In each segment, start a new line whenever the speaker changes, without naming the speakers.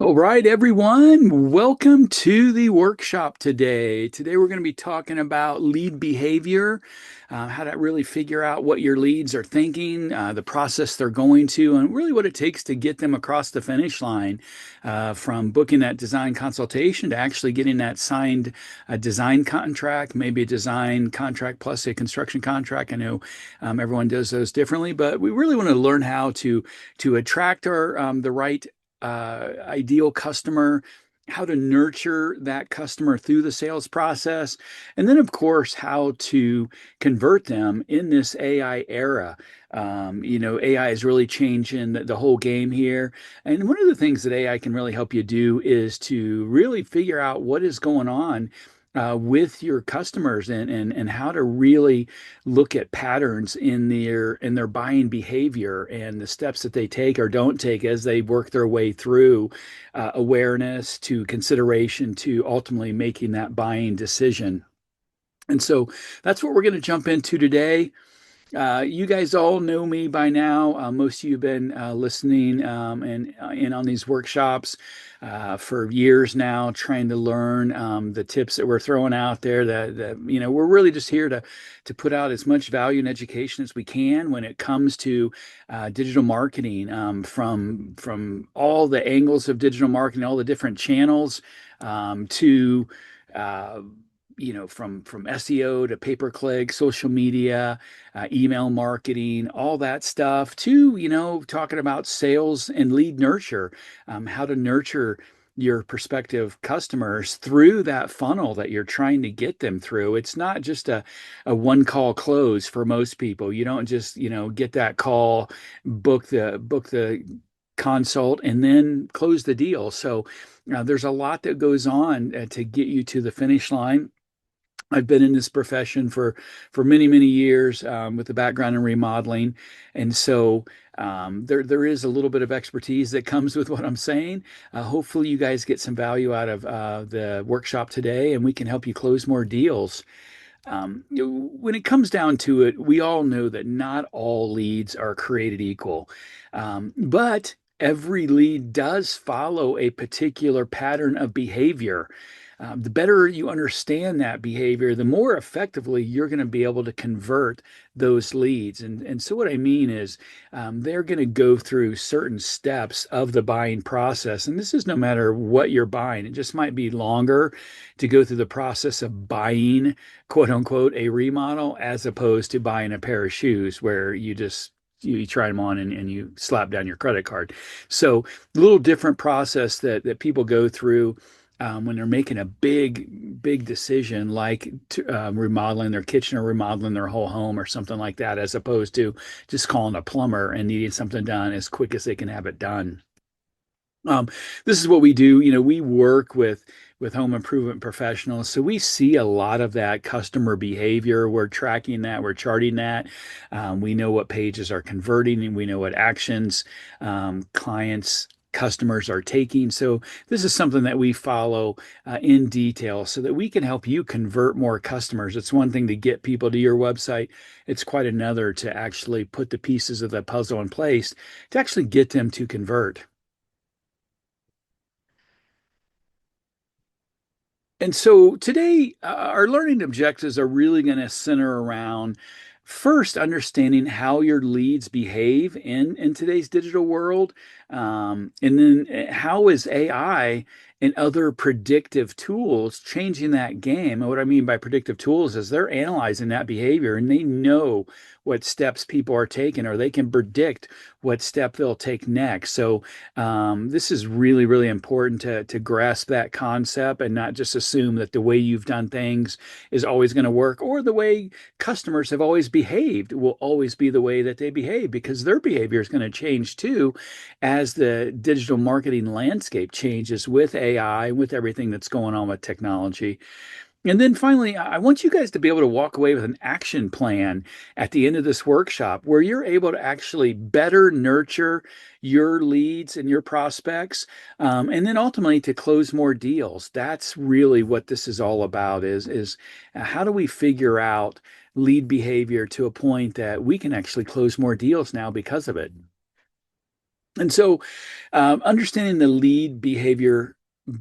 All right, everyone, welcome to the workshop today. Today, we're going to be talking about lead behavior, how to really figure out what your leads are thinking, the process they're going to, and really what it takes to get them across the finish line from booking that design consultation to actually getting that signed design contract, maybe a design contract plus a construction contract. I know everyone does those differently, but we really want to learn how to attract the right ideal customer, how to nurture that customer through the sales process, and then, of course, how to convert them in this AI era. AI is really changing the whole game here. And one of the things that AI can really help you do is to really figure out what is going on with your customers and how to really look at patterns in their buying behavior and the steps that they take or don't take as they work their way through awareness to consideration to ultimately making that buying decision. And so that's what we're going to jump into today. You guys all know me by now. Most of you have been listening and in on these workshops for years now, trying to learn the tips that we're throwing out there. That we're really just here to put out as much value and education as we can when it comes to digital marketing, from all the angles of digital marketing, all the different channels, to uh, from SEO to pay-per-click, social media, email marketing, all that stuff, to, talking about sales and lead nurture, how to nurture your prospective customers through that funnel that you're trying to get them through. It's not just a one call close for most people. You don't just, get that call, book the consult and then close the deal. So there's a lot that goes on to get you to the finish line. I've been in this profession for many many years with a background in remodeling, and so there is a little bit of expertise that comes with what I'm saying. Hopefully, you guys get some value out of the workshop today, and we can help you close more deals. When it comes down to it, we all know that not all leads are created equal, but every lead does follow a particular pattern of behavior. The better you understand that behavior, the more effectively you're going to be able to convert those leads. And so, what I mean is, they're going to go through certain steps of the buying process. And this is no matter what you're buying, it just might be longer to go through the process of buying, quote unquote, a remodel as opposed to buying a pair of shoes where you try them on and you slap down your credit card. So a little different process that people go through when they're making a big decision like remodeling their kitchen or remodeling their whole home or something like that, as opposed to just calling a plumber and needing something done as quick as they can have it done. Um, this is what we do. We work with home improvement professionals, so we see a lot of that customer behavior. We're tracking that. We're charting that. We know what pages are converting, and we know what actions clients. Customers are taking. So, this is something that we follow in detail so that we can help you convert more customers. It's one thing to get people to your website, it's quite another to actually put the pieces of the puzzle in place to actually get them to convert. And so today, our learning objectives are really going to center around first understanding how your leads behave in today's digital world. And then how is AI and other predictive tools changing that game? And what I mean by predictive tools is they're analyzing that behavior and they know what steps people are taking, or they can predict what step they'll take next. So this is really, really important to grasp that concept and not just assume that the way you've done things is always going to work, or the way customers have always behaved will always be the way that they behave, because their behavior is going to change too as the digital marketing landscape changes with AI, with everything that's going on with technology. And then finally, I want you guys to be able to walk away with an action plan at the end of this workshop where you're able to actually better nurture your leads and your prospects, and then ultimately to close more deals. That's really what this is all about, is how do we figure out lead behavior to a point that we can actually close more deals now because of it. And so, understanding the lead behavior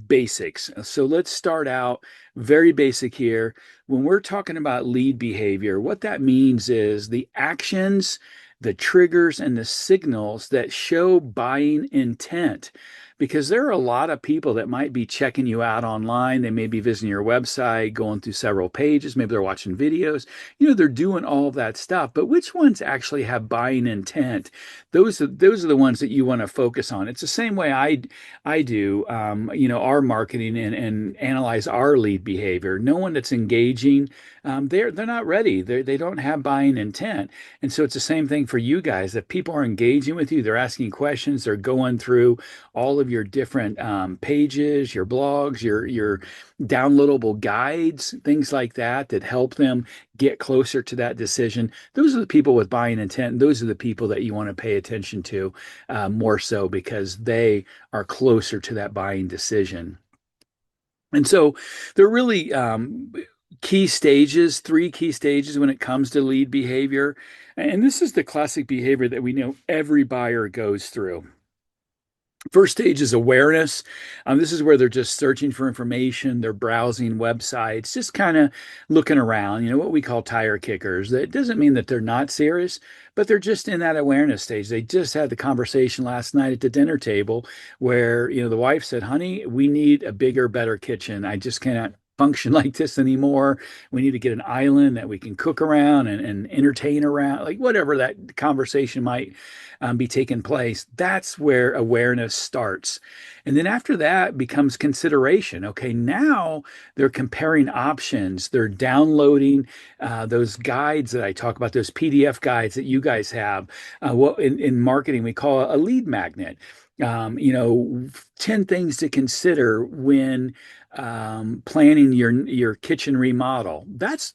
basics. So, let's start out very basic here. When we're talking about lead behavior, what that means is the actions, the triggers, and the signals that show buying intent. Because there are a lot of people that might be checking you out online. They may be visiting your website, going through several pages. Maybe they're watching videos. They're doing all of that stuff. But which ones actually have buying intent? Those are the ones that you want to focus on. It's the same way I do, our marketing and analyze our lead behavior. No one that's engaging, they're not ready. They don't have buying intent, and so it's the same thing for you guys. If people are engaging with you, they're asking questions, they're going through all of your different pages, your blogs, your downloadable guides, things like that that help them get closer to that decision. Those are the people with buying intent. Those are the people that you want to pay attention to more so because they are closer to that buying decision. And so there are really key stages, three key stages when it comes to lead behavior. And this is the classic behavior that we know every buyer goes through. First stage is awareness. This is where they're just searching for information, they're browsing websites, just kind of looking around, what we call tire kickers. That doesn't mean that they're not serious, but they're just in that awareness stage. They just had the conversation last night at the dinner table where, the wife said, "Honey, we need a bigger, better kitchen. I just cannot function like this anymore. We need to get an island that we can cook around and entertain around," like whatever that conversation might be taking place. That's where awareness starts. And then after that becomes consideration. Okay, now they're comparing options. They're downloading those guides that I talk about, those PDF guides that you guys have. What in marketing we call a lead magnet. 10 things to consider when planning your kitchen remodel. That's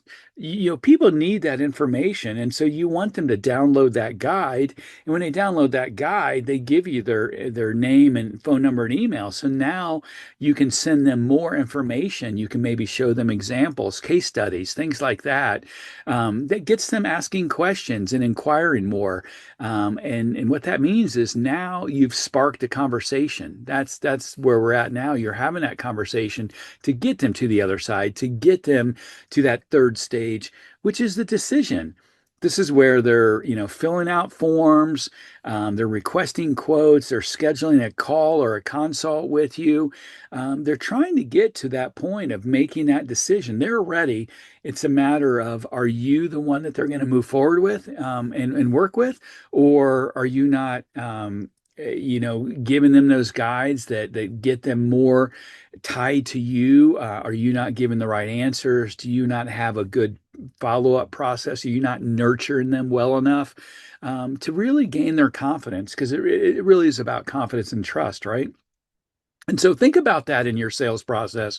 people need that information, and so you want them to download that guide. And when they download that guide, they give you their name and phone number and email. So now you can send them more information. You can maybe show them examples, case studies, things like that. That gets them asking questions and inquiring more. And what that means is now you've sparked a conversation. That's where we're at now. You're having that conversation to get them to the other side, to get them to that third stage, which is the decision. This is where they're, filling out forms, they're requesting quotes, they're scheduling a call or a consult with you. They're trying to get to that point of making that decision. They're ready. It's a matter of, are you the one that they're going to move forward with and work with, or are you not? Giving them those guides that get them more tied to you? Are you not giving the right answers? Do you not have a good follow-up process? Are you not nurturing them well enough to really gain their confidence? Because it really is about confidence and trust, right? And so think about that in your sales process.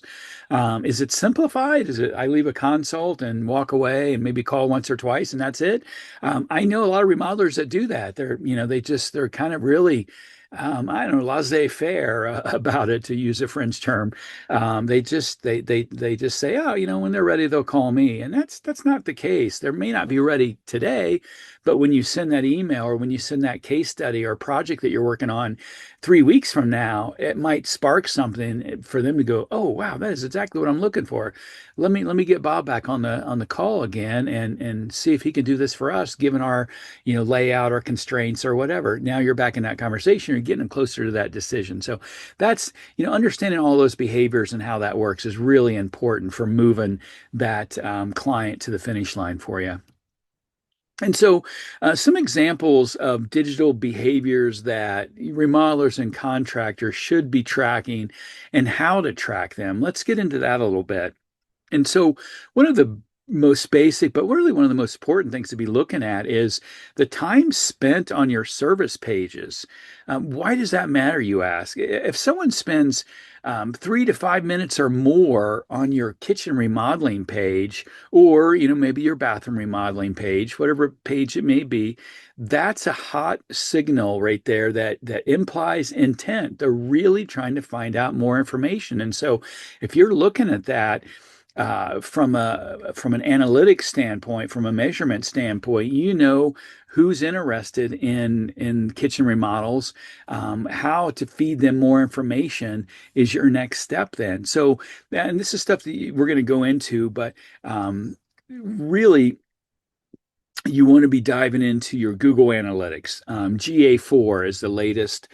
Is it simplified? Is it I leave a consult and walk away and maybe call once or twice and that's it? I know a lot of remodelers that do that. They're kind of really, I don't know, laissez-faire about it, to use a French term. They just say, oh, when they're ready, they'll call me, and that's not the case. They may not be ready today, but when you send that email or when you send that case study or project that you're working on 3 weeks from now, it might spark something for them to go, "Oh, wow, that is exactly what I'm looking for. Let me get Bob back on the call again and see if he can do this for us, given our layout or constraints or whatever." Now you're back in that conversation. You're getting them closer to that decision. So that's understanding all those behaviors and how that works is really important for moving that client to the finish line for you. And so, some examples of digital behaviors that remodelers and contractors should be tracking and how to track them. Let's get into that a little bit. And so, one of the most basic, but really one of the most important things to be looking at is the time spent on your service pages. Why does that matter, you ask? If someone spends 3 to 5 minutes or more on your kitchen remodeling page, or maybe your bathroom remodeling page, whatever page it may be, that's a hot signal right there that implies intent. They're really trying to find out more information. And so, if you're looking at that, from an analytics standpoint, from a measurement standpoint, you know who's interested in kitchen remodels, how to feed them more information is your next step then. So, and this is stuff that we're going to go into, but really you want to be diving into your Google Analytics. GA4 is the latest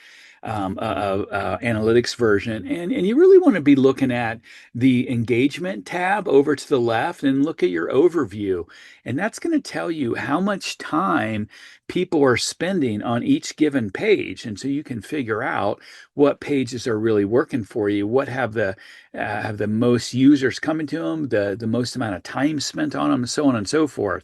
analytics version. And you really want to be looking at the engagement tab over to the left and look at your overview. And that's going to tell you how much time people are spending on each given page. And so you can figure out what pages are really working for you, what have the most users coming to them, the most amount of time spent on them, and so on and so forth.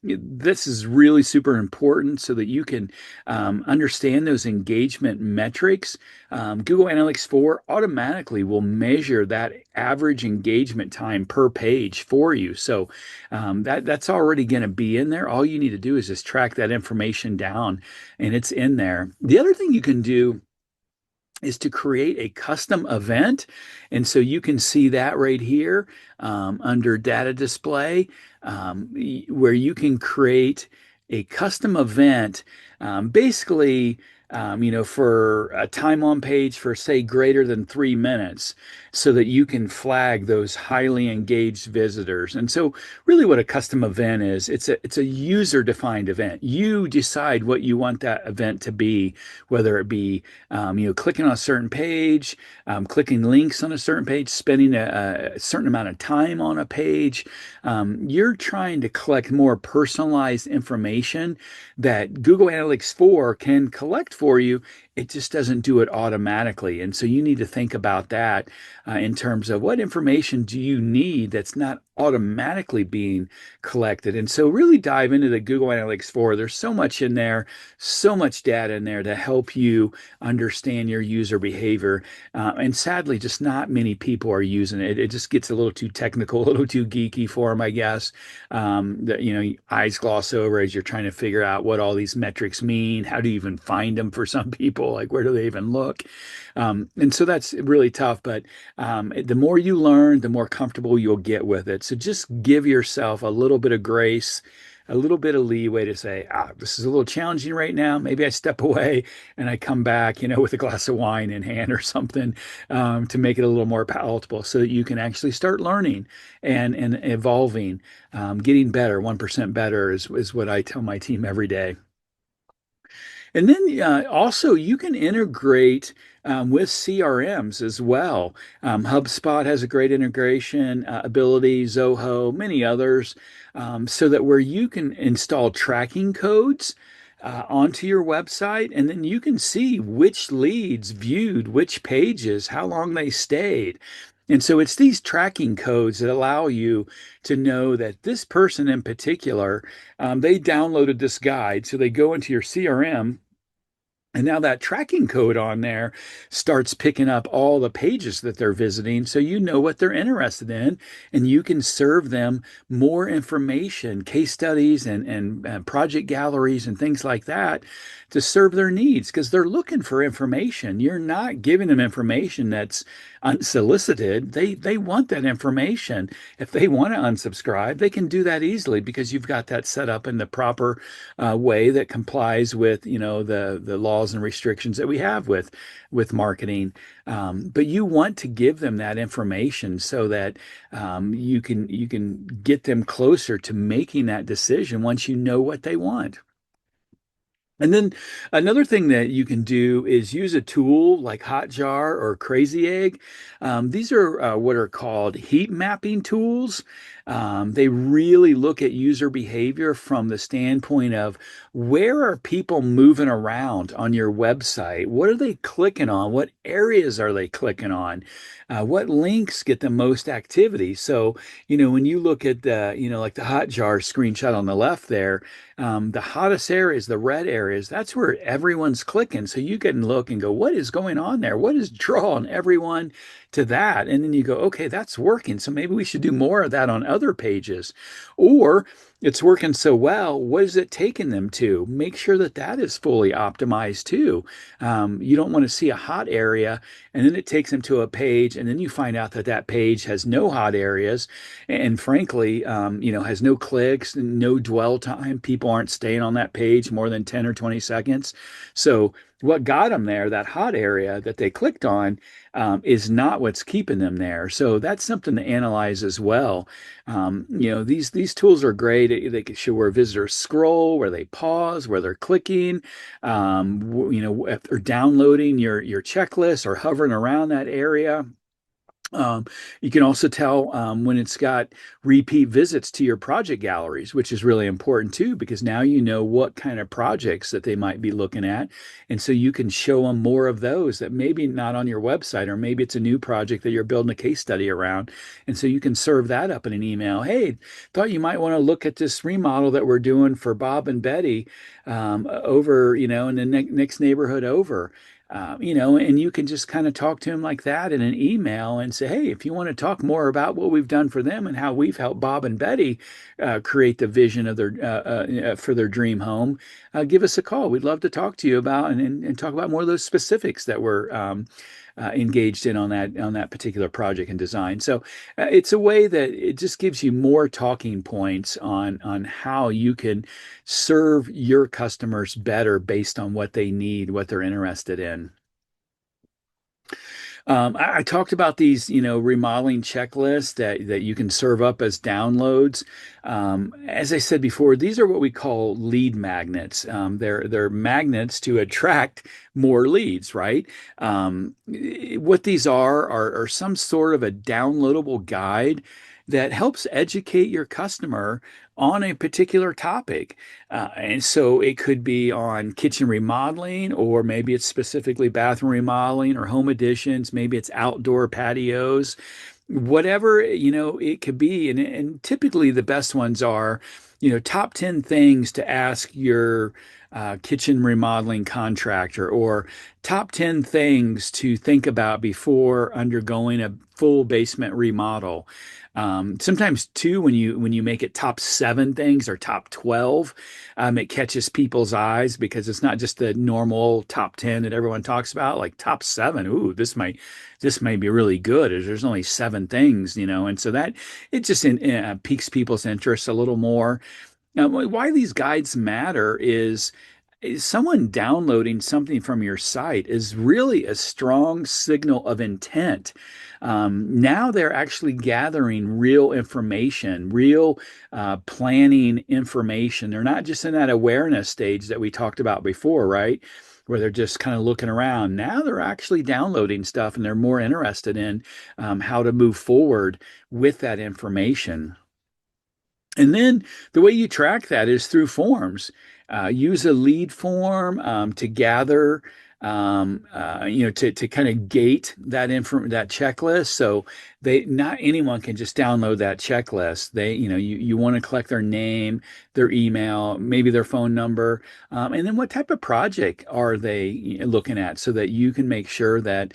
This is really super important so that you can understand those engagement metrics. Google Analytics 4 automatically will measure that average engagement time per page for you. So that's already going to be in there. All you need to do is just track that information down, and it's in there. The other thing you can do is to create a custom event. And so you can see that right here under data display, where you can create a custom event, basically, for a time on page for, say, greater than 3 minutes, so that you can flag those highly engaged visitors. And so really what a custom event is, it's a user defined event. You decide what you want that event to be, whether it be clicking on a certain page, clicking links on a certain page, spending a certain amount of time on a page. You're trying to collect more personalized information that Google Analytics 4 can collect for you. It just doesn't do it automatically. And so you need to think about that in terms of what information do you need that's not automatically being collected. And so really dive into the Google Analytics 4. There's so much in there, so much data in there to help you understand your user behavior. And sadly, just not many people are using it. It just gets a little too technical, a little too geeky for them, I guess. That, eyes gloss over as you're trying to figure out what all these metrics mean. How do you even find them for some people? Like, where do they even look? And so that's really tough. But the more you learn, the more comfortable you'll get with it. So just give yourself a little bit of grace, a little bit of leeway to say, this is a little challenging right now. Maybe I step away and I come back, with a glass of wine in hand or something, to make it a little more palatable so that you can actually start learning and evolving, getting better. 1% better is what I tell my team every day. And then also you can integrate with CRMs as well. HubSpot has a great integration ability, Zoho, many others, so that where you can install tracking codes onto your website, and then you can see which leads viewed which pages, how long they stayed. And so it's these tracking codes that allow you to know that this person in particular, they downloaded this guide. So they go into your CRM, and now that tracking code on there starts picking up all the pages that they're visiting. So you know what they're interested in, and you can serve them more information, case studies and project galleries and things like that to serve their needs, because they're looking for information. You're not giving them information that's unsolicited. They want that information. If they want to unsubscribe, they can do that easily because you've got that set up in the proper way that complies with the laws and restrictions that we have with marketing. But you want to give them that information so that you can get them closer to making that decision once you know what they want. And then another thing that you can do is use a tool like Hotjar or Crazy Egg. These are what are called heat mapping tools. They really look at user behavior from the standpoint of where are people moving around on your website? What are they clicking on? What areas are they clicking on? What links get the most activity? So, when you look at like the Hotjar screenshot on the left there, The hottest areas, the red areas, that's where everyone's clicking. So you can look and go, what is going on there? What is drawing everyone to that? And then you go, okay, that's working. So maybe we should do more of that on other pages. Or it's working so well, what is it taking them to? Make sure that that is fully optimized too. You don't want to see a hot area and then it takes them to a page, and then you find out that that page has no hot areas, and frankly, has no clicks, no dwell time. People aren't staying on that page more than 10 or 20 seconds. So what got them there, that hot area that they clicked on, is not what's keeping them there. So that's something to analyze as well. These tools are great. They can show where visitors scroll, where they pause, where they're clicking. If they're downloading your checklist or hovering around that area. You can also tell when it's got repeat visits to your project galleries, which is really important too, because now you know what kind of projects that they might be looking at. And so you can show them more of those that maybe not on your website, or maybe it's a new project that you're building a case study around. And so you can serve that up in an email. Hey, thought you might want to look at this remodel that we're doing for Bob and Betty over, in the next neighborhood over. And you can just kind of talk to him like that in an email and say, hey, if you want to talk more about what we've done for them and how we've helped Bob and Betty create the vision of their for their dream home, give us a call. We'd love to talk to you about and talk about more of those specifics that we're engaged in on that particular project and design. So it's a way that it just gives you more talking points on how you can serve your customers better based on what they need, what they're interested in. I talked about these, remodeling checklists that you can serve up as downloads. As I said before, these are what we call lead magnets. They're magnets to attract more leads, right? What these are some sort of a downloadable guide that helps educate your customer on a particular topic. And so it could be on kitchen remodeling, or maybe it's specifically bathroom remodeling or home additions. Maybe it's outdoor patios, whatever, it could be. And typically the best ones are, top 10 things to ask your kitchen remodeling contractor, or top 10 things to think about before undergoing a full basement remodel. Sometimes too, when you make it top 7 things or top 12, it catches people's eyes because it's not just the normal top 10 that everyone talks about. Like top 7, ooh, this may be really good. There's only 7 things, and so that it just piques people's interest a little more. Now, why these guides matter is someone downloading something from your site is really a strong signal of intent. Now they're actually gathering real information, real planning information. They're not just in that awareness stage that we talked about before, right? Where they're just kind of looking around. Now they're actually downloading stuff, and they're more interested in how to move forward with that information. And then the way you track that is through forms. Use a lead form to gather, to kind of gate that checklist. So not anyone can just download that checklist. You want to collect their name, their email, maybe their phone number, and then what type of project are they looking at, so that you can make sure that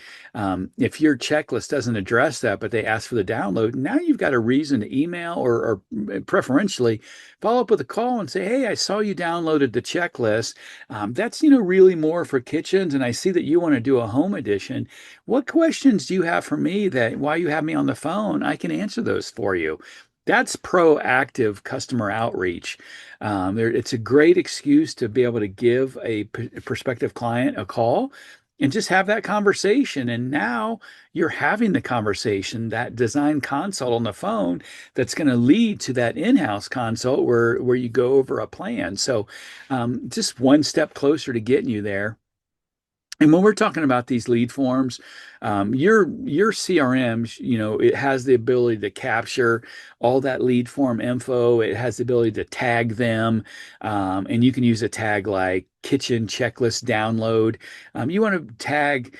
if your checklist doesn't address that, but they ask for the download, now you've got a reason to email, or preferentially follow up with a call and say, hey, I saw you downloaded the checklist. That's really more for kitchens, and I see that you want to do a home edition. What questions do you have for me that while you have me on the phone, I can answer those for you? That's proactive customer outreach. It's a great excuse to be able to give a prospective client a call and just have that conversation. And now you're having the conversation, that design consult on the phone, that's going to lead to that in-house consult where you go over a plan. So just one step closer to getting you there. And when we're talking about these lead forms, your CRM, it has the ability to capture all that lead form info. It has the ability to tag them, and you can use a tag like kitchen checklist download. You want to tag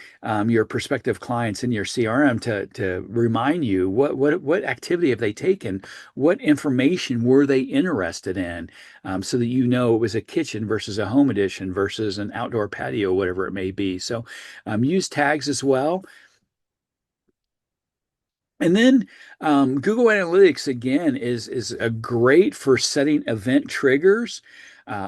your prospective clients in your CRM to remind you what activity have they taken, what information were they interested in, so that you know it was a kitchen versus a home edition versus an outdoor patio, whatever it may be. So use tags as well. And then Google Analytics again is a great for setting event triggers,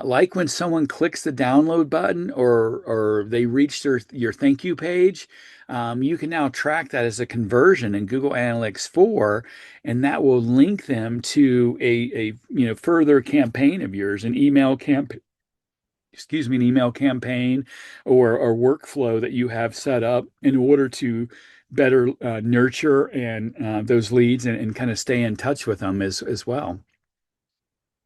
like when someone clicks the download button or they reach your thank you page. You can now track that as a conversion in Google Analytics 4, and that will link them to a further campaign of yours, an email campaign, excuse me, an email campaign or workflow that you have set up in order to better nurture and those leads and kind of stay in touch with them as well.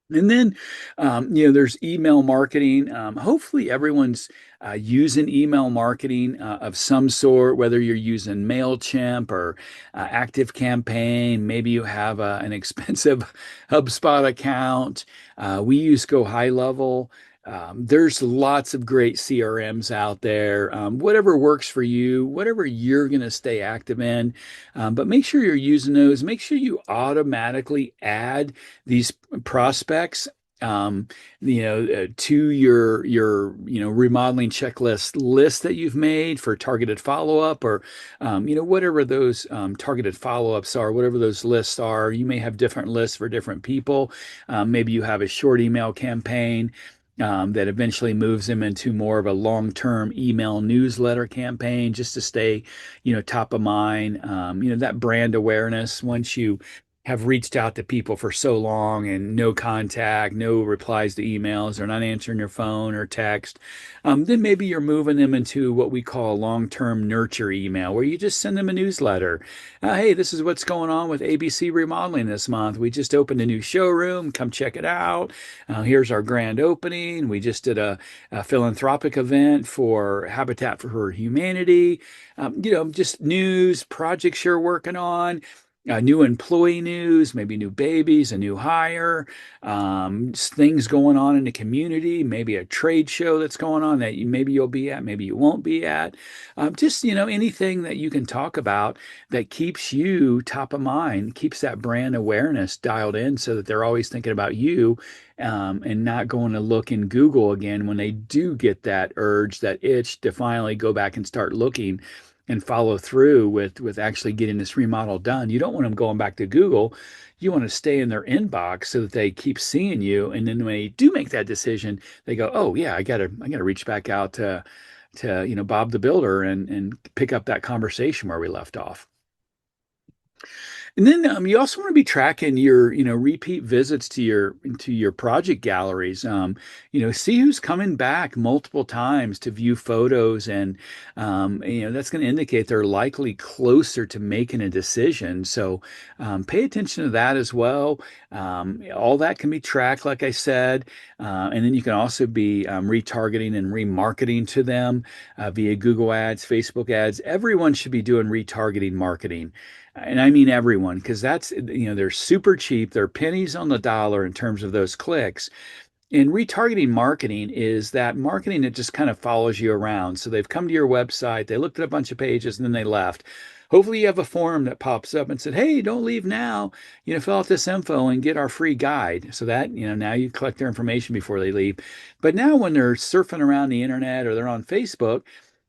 And then, there's email marketing. Hopefully, everyone's using email marketing of some sort, whether you're using MailChimp or ActiveCampaign. Maybe you have an expensive HubSpot account. We use Go High Level. There's lots of great CRMs out there. Whatever works for you, whatever you're going to stay active in, but make sure you're using those. Make sure you automatically add these prospects, to your remodeling checklist list that you've made for targeted follow up, or whatever those targeted follow ups are, whatever those lists are. You may have different lists for different people. Maybe you have a short email campaign that eventually moves them into more of a long-term email newsletter campaign, just to stay, top of mind. That brand awareness. Once you have reached out to people for so long and no contact, no replies to emails, they're not answering your phone or text, then maybe you're moving them into what we call a long-term nurture email, where you just send them a newsletter. Hey, this is what's going on with ABC Remodeling this month. We just opened a new showroom. Come check it out. Here's our grand opening. We just did a philanthropic event for Habitat for Humanity. Just news, projects you're working on, new employee news, maybe new babies, a new hire, things going on in the community, maybe a trade show that's going on that maybe you'll be at, maybe you won't be at. Just, anything that you can talk about that keeps you top of mind, keeps that brand awareness dialed in so that they're always thinking about you, and not going to look in Google again when they do get that urge, that itch to finally go back and start looking and follow through with actually getting this remodel done. You don't want them going back to Google. You want to stay in their inbox so that they keep seeing you. And then when they do make that decision, they go, oh yeah, I gotta reach back out to Bob the Builder and pick up that conversation where we left off. And then you also want to be tracking your, repeat visits to your project galleries. See who's coming back multiple times to view photos, and that's going to indicate they're likely closer to making a decision. So pay attention to that as well. All that can be tracked, like I said, and then you can also be retargeting and remarketing to them via Google Ads, Facebook ads. Everyone should be doing retargeting marketing. And I mean everyone, because they're super cheap. They're pennies on the dollar in terms of those clicks. And retargeting marketing is that marketing that just kind of follows you around. So they've come to your website, they looked at a bunch of pages, and then they left. Hopefully you have a form that pops up and said, hey, don't leave now. Fill out this info and get our free guide. So that, now you collect their information before they leave. But now when they're surfing around the internet or they're on Facebook,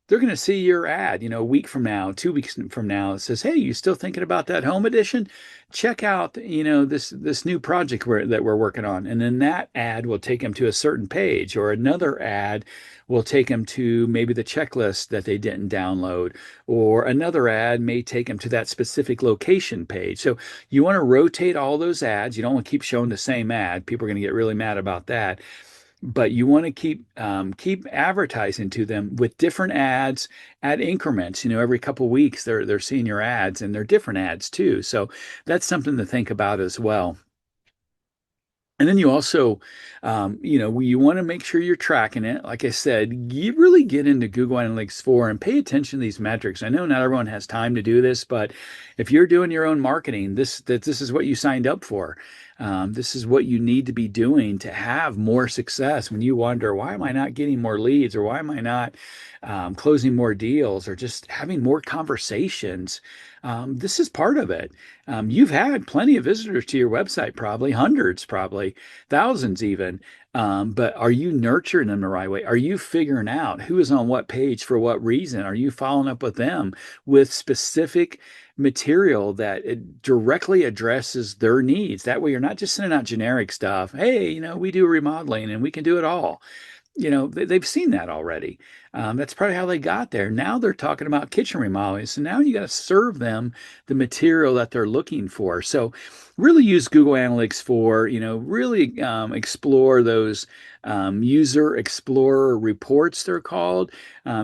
they're going to see your ad, a week from now, 2 weeks from now. It says, hey, you still thinking about that home edition? Check out, this new project that we're working on. And then that ad will take them to a certain page, or another ad will take them to maybe the checklist that they didn't download, or another ad may take them to that specific location page. So you want to rotate all those ads. You don't want to keep showing the same ad. People are going to get really mad about that. But you want to keep advertising to them with different ads at increments. Every couple of weeks they're seeing your ads, and they're different ads too. So that's something to think about as well. And then you also, you want to make sure you're tracking it. Like I said, you really get into Google Analytics 4 and pay attention to these metrics. I know not everyone has time to do this, but if you're doing your own marketing, this is what you signed up for. This is what you need to be doing to have more success. When you wonder, why am I not getting more leads, or why am I not closing more deals, or just having more conversations? This is part of it. You've had plenty of visitors to your website, probably hundreds, probably thousands even. But are you nurturing them the right way? Are you figuring out who is on what page for what reason? Are you following up with them with specific material that it directly addresses their needs? That way, you're not just sending out generic stuff. Hey, we do remodeling and we can do it all. They've seen that already. That's probably how they got there. Now they're talking about kitchen remodeling. So now you got to serve them the material that they're looking for. So really use Google Analytics for, really explore those user explorer reports, they're called.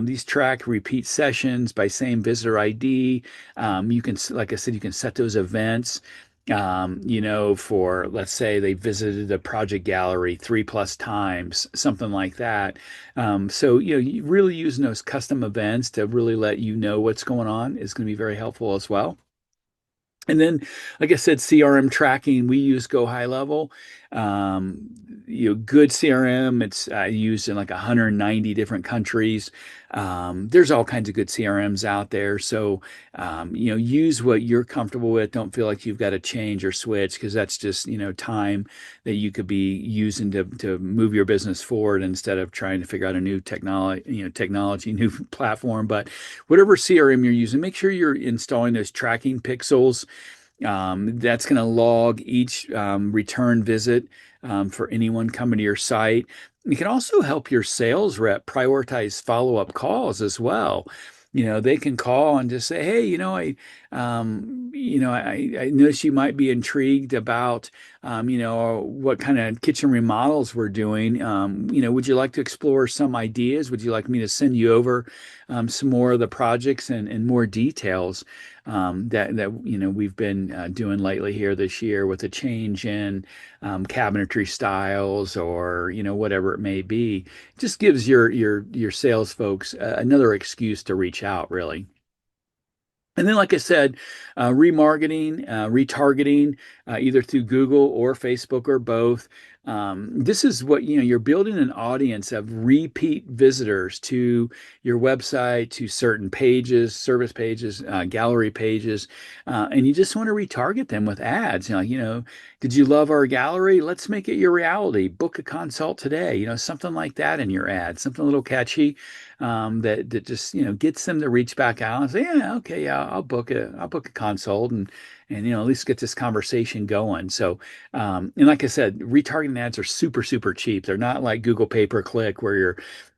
These track repeat sessions by same visitor ID. You can, like I said, you can set those events for, let's say they visited the project gallery 3+ times, something like that. So, you really using those custom events to really let you know what's going on is going to be very helpful as well. And then, like I said, CRM tracking, we use Go High Level. Good CRM. It's used in like 190 different countries. There's all kinds of good CRMs out there. So, use what you're comfortable with. Don't feel like you've got to change or switch, because that's just, time that you could be using to move your business forward instead of trying to figure out a new technology, new platform. But whatever CRM you're using, make sure you're installing those tracking pixels. That's going to log each return visit for anyone coming to your site. It can also help your sales rep prioritize follow-up calls as well. They can call and just say, "Hey, I noticed you might be intrigued about, what kind of kitchen remodels we're doing. Would you like to explore some ideas? Would you like me to send you over some more of the projects and more details that we've been doing lately here this year with a change in cabinetry styles, or whatever it may be." Just gives your sales folks another excuse to reach out, really. And then, like I said, remarketing, retargeting, either through Google or Facebook or both. This is what, you're building an audience of repeat visitors to your website, to certain pages, service pages, gallery pages, and you just want to retarget them with ads. Did you love our gallery? Let's make it your reality. Book a consult today. Something like that in your ad, something a little catchy, that just gets them to reach back out and say, yeah, okay, yeah, I'll book a consult, and at least get this conversation going. So, and like I said, retargeting ads are super, super cheap. They're not like Google pay per click, where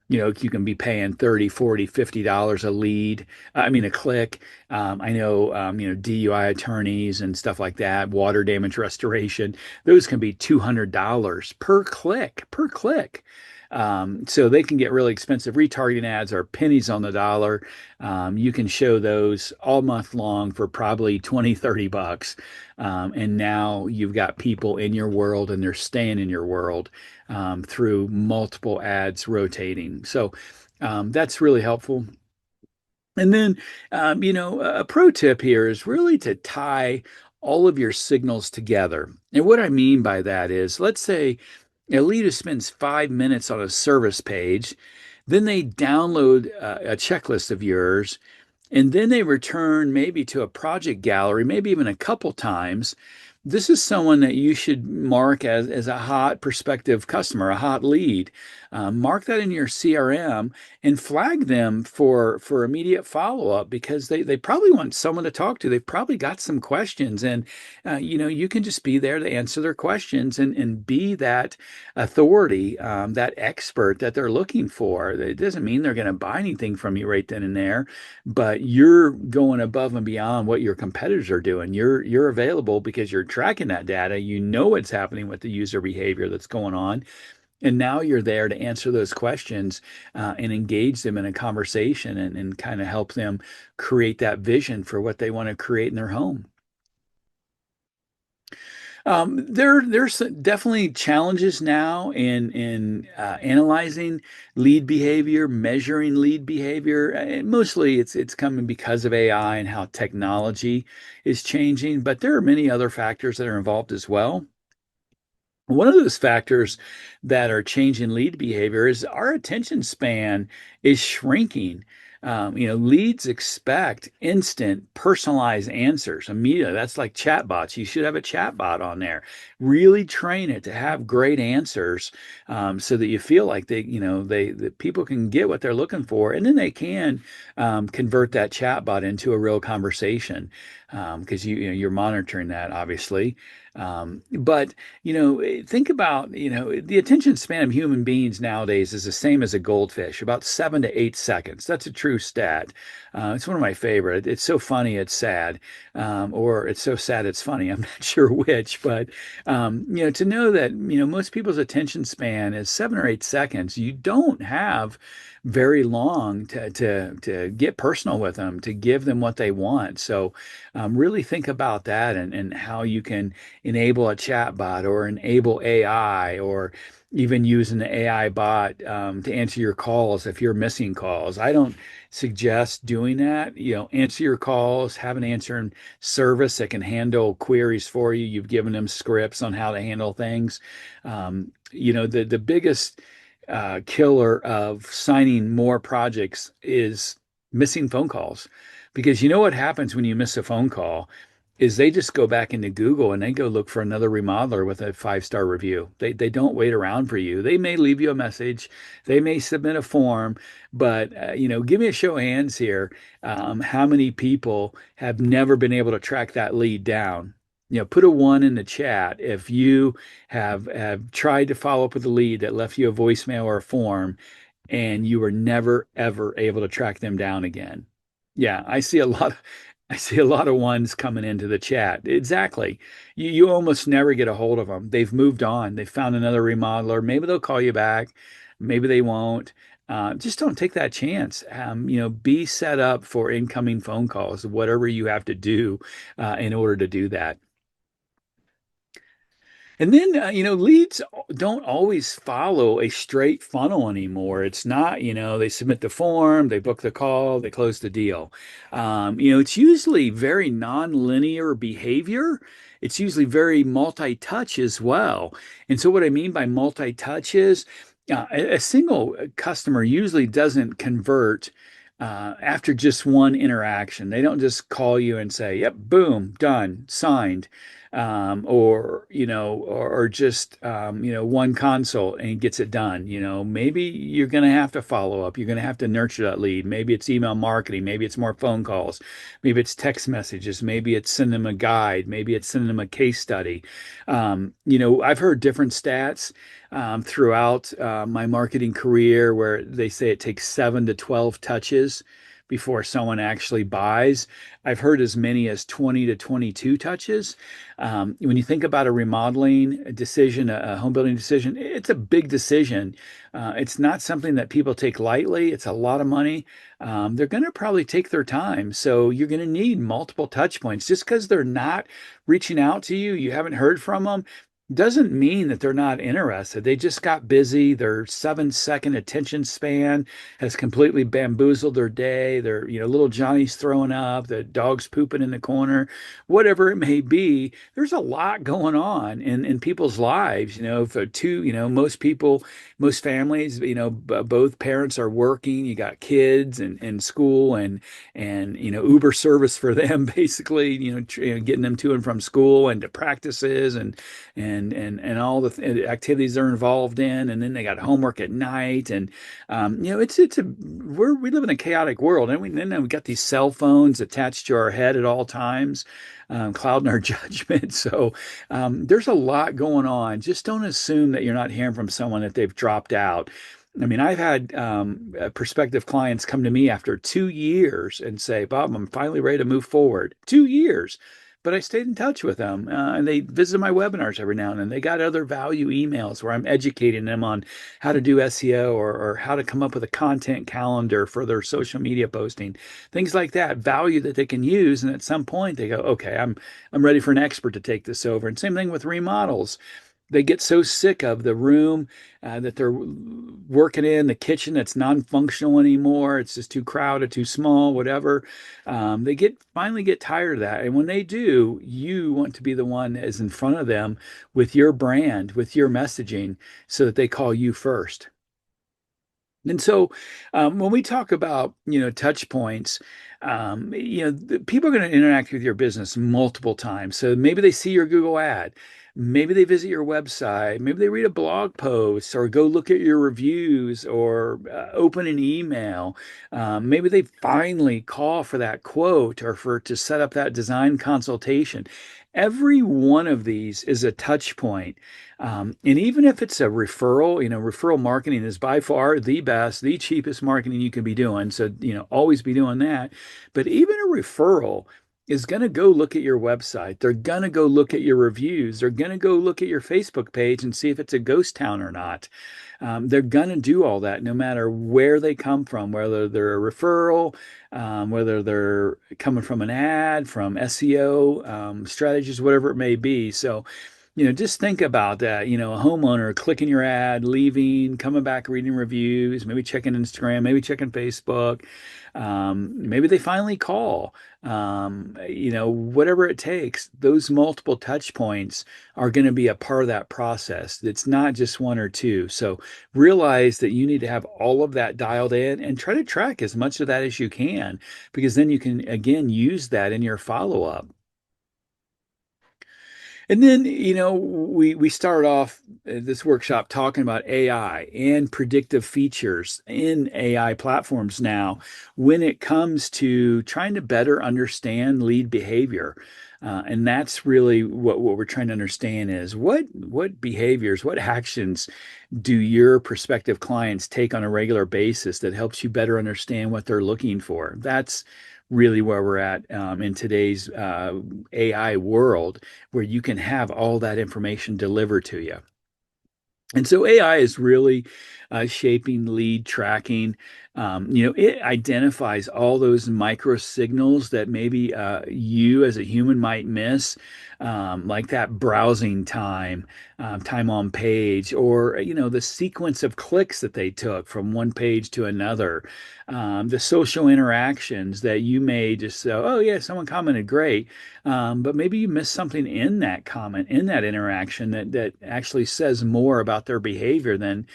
you can be paying 30, 40, $50 a lead. I mean, a click. I know, DUI attorneys and stuff like that, water damage restoration, those can be $200 per click. So they can get really expensive. Retargeting ads are pennies on the dollar. You can show those all month long for probably 20, $30. And now you've got people in your world, and they're staying in your world through multiple ads rotating. So that's really helpful. And then, a pro tip here is really to tie all of your signals together. And what I mean by that is, let's say a leader spends 5 minutes on a service page, then they download a checklist of yours, and then they return maybe to a project gallery, maybe even a couple times. This is someone that you should mark as a hot prospective customer, a hot lead. Mark that in your CRM and flag them for immediate follow-up, because they probably want someone to talk to. They've probably got some questions, and you can just be there to answer their questions, and be that authority, that expert that they're looking for. It doesn't mean they're going to buy anything from you right then and there, but you're going above and beyond what your competitors are doing. You're available because you're tracking that data. You know what's happening with the user behavior that's going on, and now you're there to answer those questions, and engage them in a conversation, and kind of help them create that vision for what they want to create in their home. There's definitely challenges now in analyzing lead behavior, measuring lead behavior. Mostly, it's coming because of AI and how technology is changing, but there are many other factors that are involved as well. One of those factors that are changing lead behavior is our attention span is shrinking. Leads expect instant, personalized answers immediately. That's like chatbots. You should have a chatbot on there. Really train it to have great answers, so that you feel like that people can get what they're looking for, and then they can convert that chatbot into a real conversation, because you're monitoring that, obviously. But think about, the attention span of human beings nowadays is the same as a goldfish, about 7 to 8 seconds. That's a true stat. It's one of my favorite. It's so funny, it's sad, or it's so sad, it's funny. I'm not sure which, but to know that most people's attention span is 7 or 8 seconds, you don't have very long to get personal with them, to give them what they want. So really think about that, and how you can enable a chatbot or enable AI, or even use an AI bot to answer your calls if you're missing calls. I don't suggest doing that. Answer your calls, have an answering service that can handle queries for you. You've given them scripts on how to handle things. The biggest killer of signing more projects is missing phone calls. Because you know what happens when you miss a phone call is they just go back into Google and they go look for another remodeler with a 5-star review. They don't wait around for you. They may leave you a message, they may submit a form, but give me a show of hands here. How many people have never been able to track that lead down? Put a one in the chat if you have tried to follow up with a lead that left you a voicemail or a form, and you were never ever able to track them down again. Yeah, I see a lot of ones coming into the chat. Exactly. You almost never get a hold of them. They've moved on. They found another remodeler. Maybe they'll call you back. Maybe they won't. Just don't take that chance. Be set up for incoming phone calls, whatever you have to do in order to do that. And then, leads don't always follow a straight funnel anymore. It's not, they submit the form, they book the call, they close the deal. It's usually very non-linear behavior. It's usually very multi-touch as well. And so, what I mean by multi-touch is a single customer usually doesn't convert after just one interaction. They don't just call you and say, "Yep, boom, done, signed." Or just one consult and gets it done. Maybe you're going to have to follow up. You're going to have to nurture that lead. Maybe it's email marketing. Maybe it's more phone calls. Maybe it's text messages. Maybe it's sending them a guide. Maybe it's sending them a case study. I've heard different stats throughout my marketing career where they say it takes 7 to 12 touches before someone actually buys. I've heard as many as 20 to 22 touches. When you think about a remodeling decision, a home building decision, it's a big decision. It's not something that people take lightly. It's a lot of money. They're going to probably take their time. So you're going to need multiple touch points. Just because they're not reaching out to you, you haven't heard from them, doesn't mean that they're not interested. They just got busy. Their 7 second attention span has completely bamboozled their day. Little Johnny's throwing up, the dog's pooping in the corner, whatever it may be. There's a lot going on in people's lives. For two, most people, most families, both parents are working. You got kids and school and Uber service for them, basically, getting them to and from school and to practices and all the activities they're involved in, and then they got homework at night, and we live in a chaotic world, and then we got these cell phones attached to our head at all times, clouding our judgment. So there's a lot going on. Just don't assume that you're not hearing from someone that they've dropped out. I mean, I've had prospective clients come to me after 2 years and say, "Bob, I'm finally ready to move forward." 2 years. But I stayed in touch with them, and they visit my webinars every now and then. They got other value emails where I'm educating them on how to do SEO, or how to come up with a content calendar for their social media posting, things like that, value that they can use. And at some point, they go, "Okay, I'm ready for an expert to take this over." And same thing with remodels. They get so sick of the room that they're working in, the kitchen that's non-functional anymore. It's just too crowded, too small, whatever. They get finally get tired of that. And when they do, you want to be the one that is in front of them with your brand, with your messaging, so that they call you first. And so, when we talk about touch points, people are going to interact with your business multiple times. So maybe they see your Google ad, maybe they visit your website, maybe they read a blog post, or go look at your reviews, or open an email. Maybe they finally call for that quote or for to set up that design consultation. Every one of these is a touch point. And even if it's a referral, referral marketing is by far the best, the cheapest marketing you can be doing. So, always be doing that. But even a referral is going to go look at your website. They're going to go look at your reviews. They're going to go look at your Facebook page and see if it's a ghost town or not. They're going to do all that no matter where they come from, whether they're a referral, whether they're coming from an ad, from SEO strategies, whatever it may be. So, just think about that. A homeowner clicking your ad, leaving, coming back, reading reviews, maybe checking Instagram, maybe checking Facebook. Maybe they finally call. Whatever it takes, those multiple touch points are going to be a part of that process. It's not just one or two. So realize that you need to have all of that dialed in and try to track as much of that as you can, because then you can, again, use that in your follow up. And then, we started off this workshop talking about AI and predictive features in AI platforms now when it comes to trying to better understand lead behavior. And that's really what we're trying to understand is what behaviors, what actions do your prospective clients take on a regular basis that helps you better understand what they're looking for? That's really where we're at in today's AI world, where you can have all that information delivered to you. And so AI is really shaping lead tracking. It identifies all those micro signals that maybe you as a human might miss, like that browsing time, time on page, or the sequence of clicks that they took from one page to another, the social interactions that you may just say, oh yeah, someone commented, great, but maybe you missed something in that comment, in that interaction that actually says more about their behavior than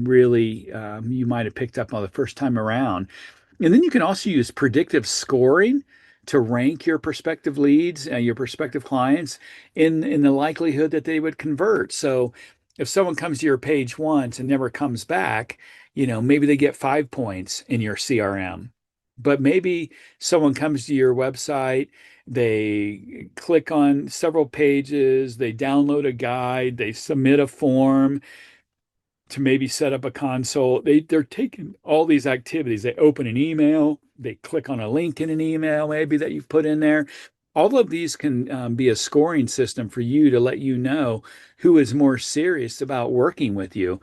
really you might have picked up on the first time around. And then you can also use predictive scoring to rank your prospective leads, your prospective clients in the likelihood that they would convert. So if someone comes to your page once and never comes back, maybe they get 5 points in your CRM. But maybe someone comes to your website, they click on several pages, they download a guide, they submit a form to maybe set up a console. They're taking all these activities. They open an email, they click on a link in an email maybe that you've put in there. All of these can be a scoring system for you to let you know who is more serious about working with you.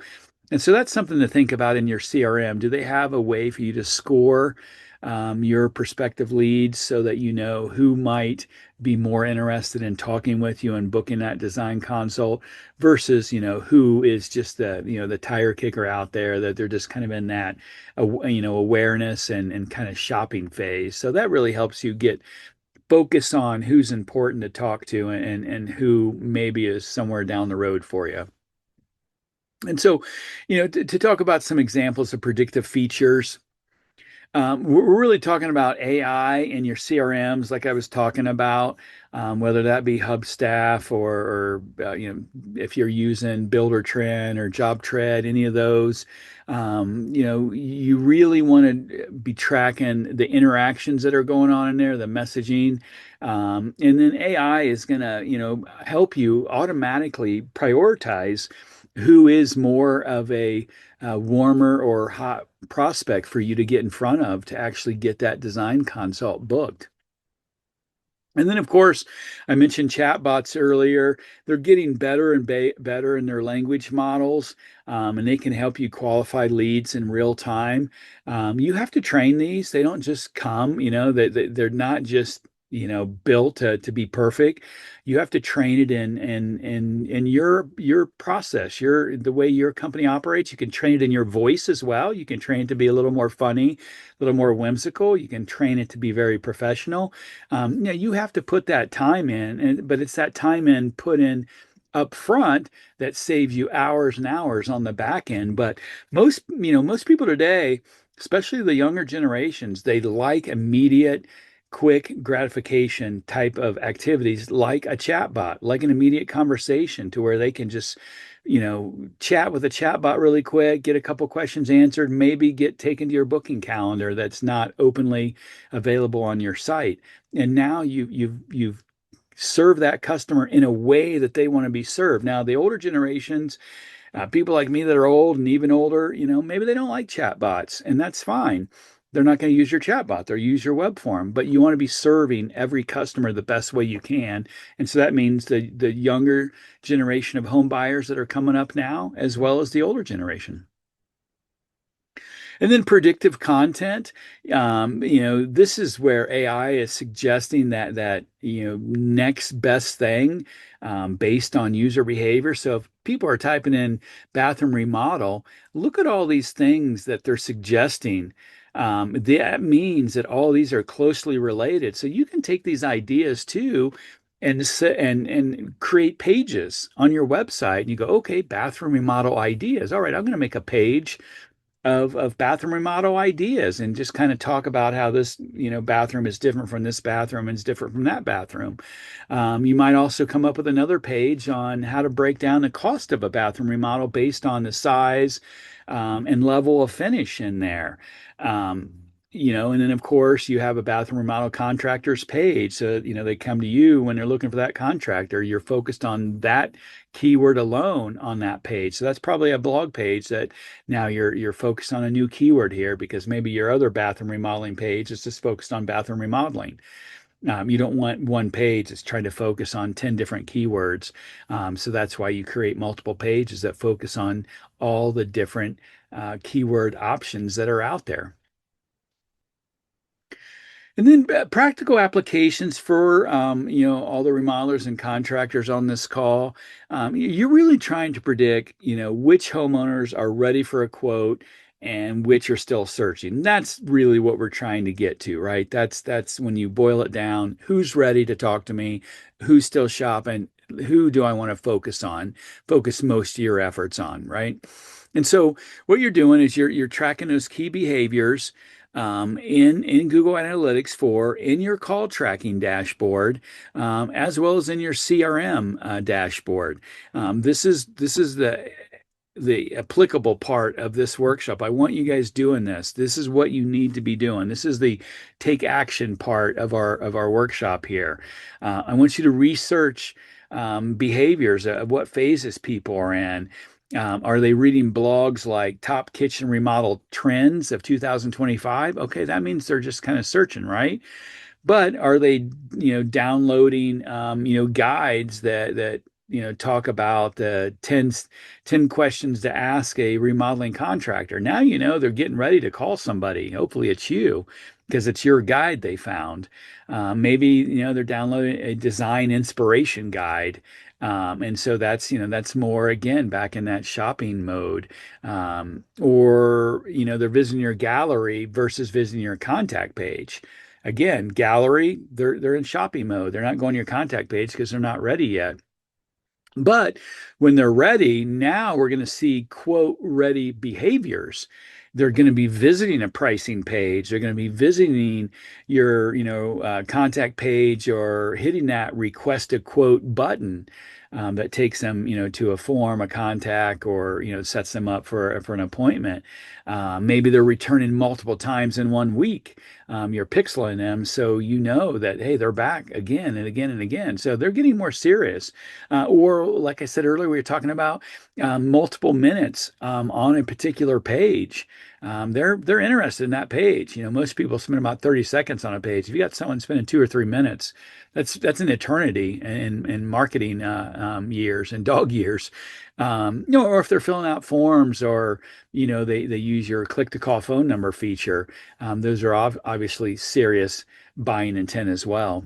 And so that's something to think about in your CRM. Do they have a way for you to score your prospective leads so that you know who might be more interested in talking with you and booking that design consult versus, who is just the tire kicker out there, that they're just kind of in that, awareness and kind of shopping phase. So that really helps you get focus on who's important to talk to and who maybe is somewhere down the road for you. And so, to talk about some examples of predictive features, we're really talking about AI in your CRMs, like I was talking about, whether that be Hubstaff or if you're using Buildertrend or JobTread, any of those. You really want to be tracking the interactions that are going on in there, the messaging, and then AI is going to, help you automatically prioritize who is more of a warmer or hot prospect for you to get in front of to actually get that design consult booked. And then, of course, I mentioned chatbots earlier. They're getting better and better in their language models, and they can help you qualify leads in real time. You have to train these. They don't just come, they're not just built to be perfect. You have to train it in your process, the way your company operates. You can train it in your voice as well. You can train it to be a little more funny, a little more whimsical. You can train it to be very professional. You have to put that time in, but it's that time in put in up front that saves you hours and hours on the back end. But most people today, especially the younger generations, they like immediate, quick gratification type of activities, like a chatbot, like an immediate conversation, to where they can just chat with a chatbot really quick, get a couple questions answered, maybe get taken to your booking calendar that's not openly available on your site. And now you've served that customer in a way that they want to be served. Now, the older generations, people like me that are old and even older, maybe they don't like chatbots, and that's fine. They're not going to use your chatbot. They'll use your web form, but you want to be serving every customer the best way you can. And so that means the younger generation of home buyers that are coming up now, as well as the older generation. And then predictive content, this is where AI is suggesting that next best thing, based on user behavior. So if people are typing in bathroom remodel, look at all these things that they're suggesting. That means that all these are closely related. So you can take these ideas too and create pages on your website. And you go, okay, bathroom remodel ideas. All right, I'm going to make a page of bathroom remodel ideas, and just kind of talk about how this bathroom is different from this bathroom and is different from that bathroom. You might also come up with another page on how to break down the cost of a bathroom remodel based on the size, and level of finish in there. Um, and then of course you have a bathroom remodel contractors page. So, they come to you when they're looking for that contractor. You're focused on that keyword alone on that page. So that's probably a blog page that now you're focused on a new keyword here, because maybe your other bathroom remodeling page is just focused on bathroom remodeling. You don't want one page that's trying to focus on 10 different keywords. So that's why you create multiple pages that focus on all the different keyword options that are out there. And then practical applications for all the remodelers and contractors on this call. You're really trying to predict which homeowners are ready for a quote and which are still searching. That's really what we're trying to get to, right? That's when you boil it down. Who's ready to talk to me? Who's still shopping? Who do I want to focus most of your efforts on, right? And so what you're doing is you're tracking those key behaviors, in Google Analytics in your call tracking dashboard, as well as in your CRM dashboard. This is the applicable part of this workshop. I want you guys doing this. This is what you need to be doing. This is the take action part of our workshop here. I want you to research behaviors of what phases people are in. Are they reading blogs like Top Kitchen Remodel Trends of 2025? Okay, that means they're just kind of searching, right? But are they, downloading, guides that talk about the 10 questions to ask a remodeling contractor? Now they're getting ready to call somebody. Hopefully it's you, because it's your guide they found. Maybe they're downloading a design inspiration guide. And so that's more, again, back in that shopping mode. Or they're visiting your gallery versus visiting your contact page. Again, gallery, they're in shopping mode. They're not going to your contact page because they're not ready yet. But when they're ready, now we're going to see quote ready behaviors. They're going to be visiting a pricing page. They're going to be visiting your, contact page, or hitting that request a quote button, that takes them, to a form, a contact, or sets them up for an appointment. Maybe they're returning multiple times in one week. You're pixeling them, so you know that, hey, they're back again and again and again. So they're getting more serious. Or like I said earlier, we were talking about multiple minutes on a particular page. they're interested in that page. Most people spend about 30 seconds on a page. If you got someone spending 2 or 3 minutes, that's an eternity in marketing years and dog years. Or if they're filling out forms, or they use your click to call phone number feature. Those are obviously serious buying intent as well.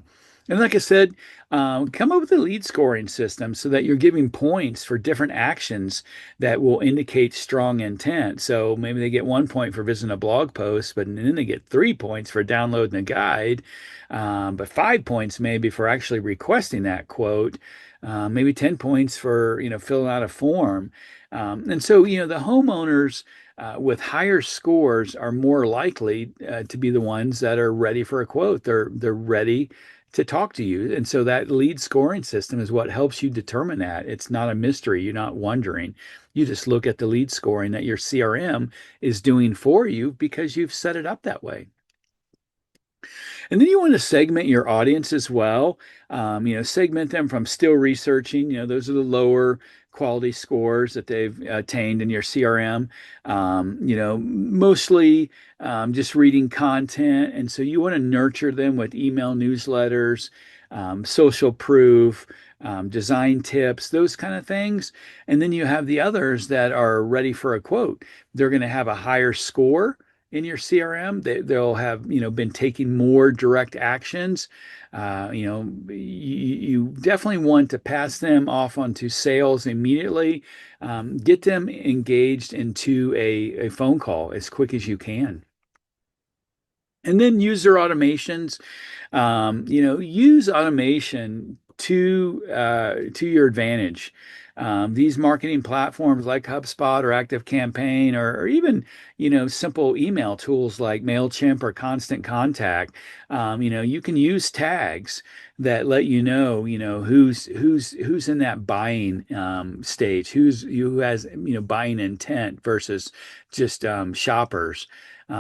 And like I said, come up with a lead scoring system so that you're giving points for different actions that will indicate strong intent. So maybe they get 1 point for visiting a blog post, but then they get 3 points for downloading a guide, but 5 points maybe for actually requesting that quote, maybe 10 points for filling out a form. And so the homeowners with higher scores are more likely to be the ones that are ready for a quote. They're ready to talk to you. And so that lead scoring system is what helps you determine that. It's not a mystery. You're not wondering. You just look at the lead scoring that your CRM is doing for you because you've set it up that way. And then you want to segment your audience as well. Segment them from still researching. Those are the lower quality scores that they've attained in your CRM. Mostly just reading content. And so you want to nurture them with email newsletters, social proof, design tips, those kind of things. And then you have the others that are ready for a quote. They're going to have a higher score in your CRM. They'll have been taking more direct actions. You definitely want to pass them off onto sales immediately. Get them engaged into a phone call as quick as you can. And then user automations. Use automation to your advantage. These marketing platforms like HubSpot or ActiveCampaign, or even simple email tools like Mailchimp or Constant Contact. You can use tags that let who's in that buying stage, who has buying intent versus just shoppers.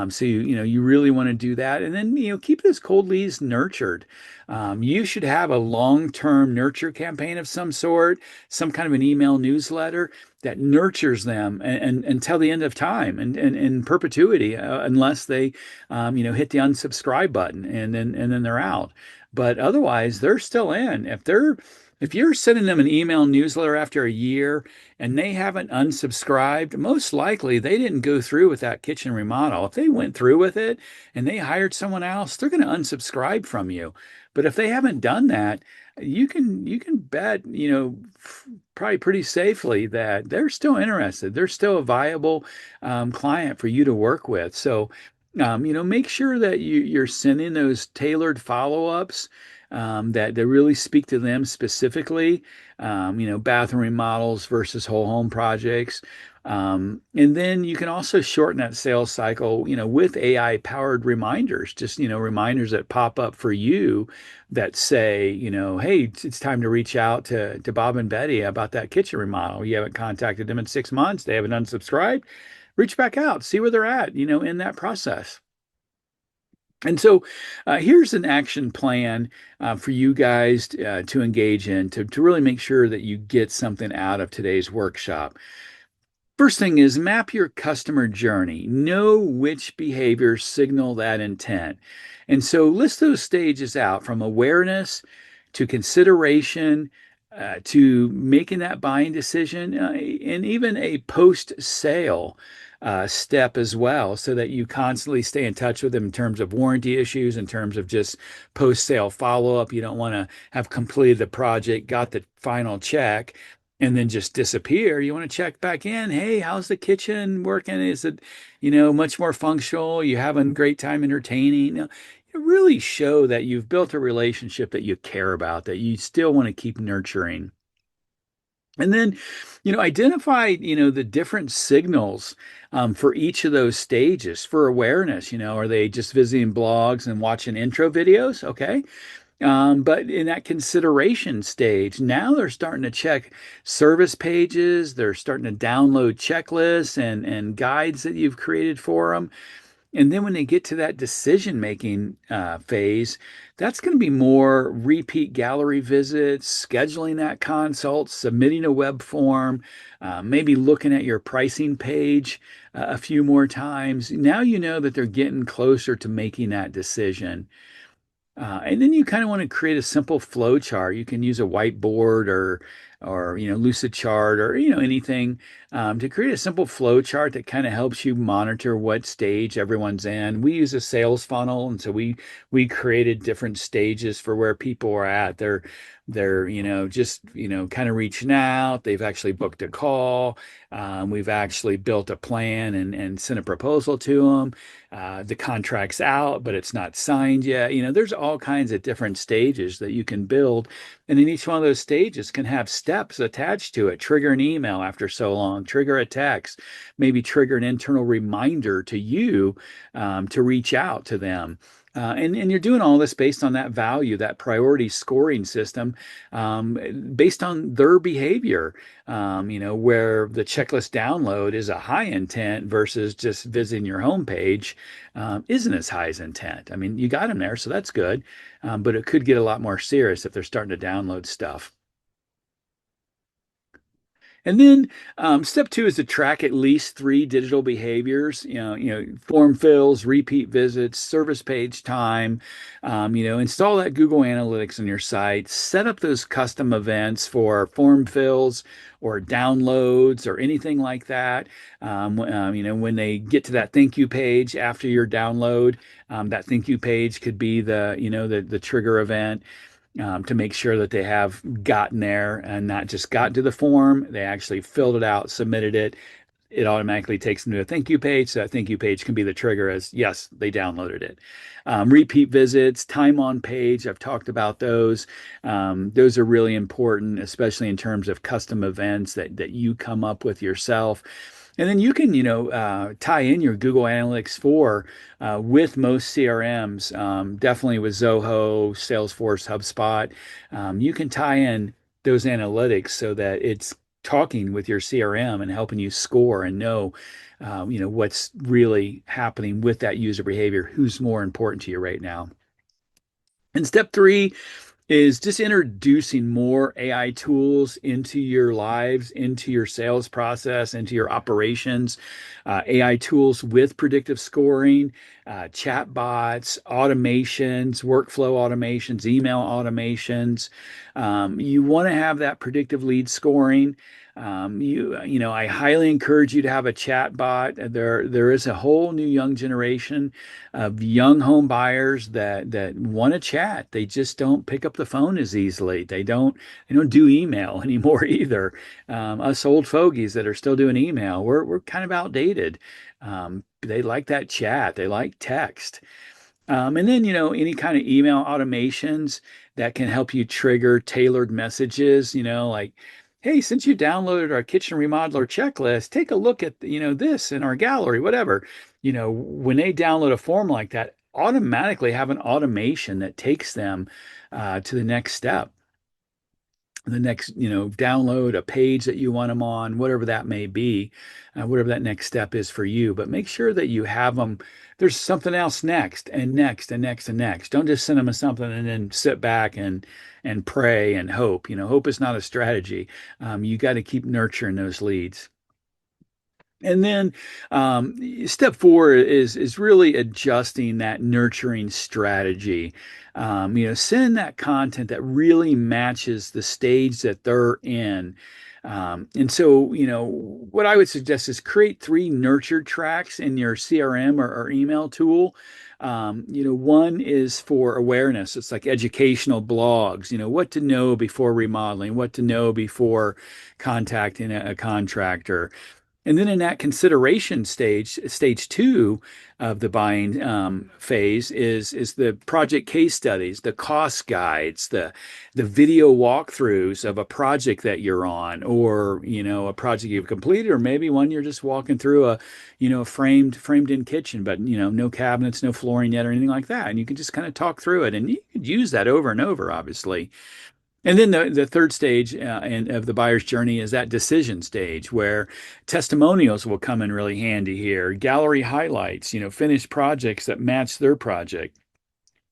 So you really want to do that, and then keep those cold leads nurtured. You should have a long-term nurture campaign of some sort, some kind of an email newsletter that nurtures them and until the end of time and in perpetuity, unless they hit the unsubscribe button and then they're out. But otherwise, they're still in. If you're sending them an email newsletter after a year and they haven't unsubscribed, most likely they didn't go through with that kitchen remodel. If they went through with it and they hired someone else, they're going to unsubscribe from you. But if they haven't done that, you can bet, probably pretty safely that they're still interested. They're still a viable client for you to work with. So, make sure that you're sending those tailored follow-ups that really speak to them specifically. Bathroom remodels versus whole home projects. And then you can also shorten that sales cycle, with AI powered reminders, just, reminders that pop up for you that say, hey, it's time to reach out to Bob and Betty about that kitchen remodel. You haven't contacted them in 6 months. They haven't unsubscribed. Reach back out, see where they're at, in that process. And so here's an action plan for you guys to engage in to really make sure that you get something out of today's workshop. First thing is map your customer journey. Know which behaviors signal that intent. And so list those stages out from awareness to consideration to making that buying decision and even a post sale step as well, so that you constantly stay in touch with them in terms of warranty issues, in terms of just post sale follow up. You don't want to have completed the project, got the final check, and then just disappear. You want to check back in. Hey, how's the kitchen working? Is it, much more functional? You having a great time entertaining? You really show that you've built a relationship that you care about, that you still want to keep nurturing. And then, identify, the different signals for each of those stages for awareness. Are they just visiting blogs and watching intro videos? Okay. But in that consideration stage, now they're starting to check service pages. They're starting to download checklists and guides that you've created for them. And then when they get to that decision making phase, That's going to be more repeat gallery visits, scheduling that consult, submitting a web form, maybe looking at your pricing page a few more times. Now you know that they're getting closer to making that decision. And then you kind of want to create a simple flow chart. You can use a whiteboard or Lucid chart or anything to create a simple flow chart that kind of helps you monitor what stage everyone's in. We use a sales funnel, and so we created different stages for where people are at. They're just kind of reaching out. They've actually booked a call. We've actually built a plan and sent a proposal to them. The contract's out, but it's not signed yet. There's all kinds of different stages that you can build. And in each one of those stages can have steps attached to it. Trigger an email after so long, trigger a text, maybe trigger an internal reminder to you to reach out to them. And you're doing all this based on that value, that priority scoring system, based on their behavior. Where the checklist download is a high intent versus just visiting your homepage isn't as high as intent. I mean, you got them there, so that's good, but it could get a lot more serious if they're starting to download stuff. And then step two is to track at least three digital behaviors. Form fills, repeat visits, service page time. Install that Google Analytics on your site. Set up those custom events for form fills or downloads or anything like that. When they get to that thank you page after your download, that thank you page could be the trigger event to make sure that they have gotten there and not just got to the form. They actually filled it out, submitted it. It automatically takes them to a thank you page. So that thank you page can be the trigger as yes, they downloaded it. Repeat visits, time on page. I've talked about those. Those are really important, especially in terms of custom events that you come up with yourself. And then you can, tie in your Google Analytics 4 with most CRMs, definitely with Zoho, Salesforce, HubSpot. You can tie in those analytics so that it's talking with your CRM and helping you score and know, what's really happening with that user behavior, who's more important to you right now. And step three is just introducing more AI tools into your lives, into your sales process, into your operations. AI tools with predictive scoring, chatbots, automations, workflow automations, email automations. You want to have that predictive lead scoring. I highly encourage you to have a chat bot. There is a whole new young generation of young home buyers that want to chat. They just don't pick up the phone as easily. They don't do email anymore either. Us old fogies that are still doing email, we're kind of outdated. They like that chat. They like text. And then, any kind of email automations that can help you trigger tailored messages, like, hey, since you downloaded our kitchen remodeler checklist, take a look at, this in our gallery, whatever. When they download a form like that, automatically have an automation that takes them to the next step, the next download a page that you want them on, whatever that may be, whatever that next step is for you. But make sure that you have them. There's something else next and next and next and next. Don't just send them something and then sit back and pray and hope. Hope is not a strategy. You got to keep nurturing those leads. And then step four is really adjusting that nurturing strategy. Send that content that really matches the stage that they're in. And so, what I would suggest is create three nurture tracks in your CRM or email tool. One is for awareness. It's like educational blogs, what to know before remodeling, what to know before contacting a contractor. And then in that consideration stage, stage two of the buying phase is the project case studies, the cost guides, the video walkthroughs of a project that you're on, or a project you've completed, or maybe one you're just walking through a framed in kitchen, but no cabinets, no flooring yet, or anything like that. And you can just kind of talk through it, and you could use that over and over, obviously. And then the third stage of the buyer's journey is that decision stage where testimonials will come in really handy here. Gallery highlights, finished projects that match their project.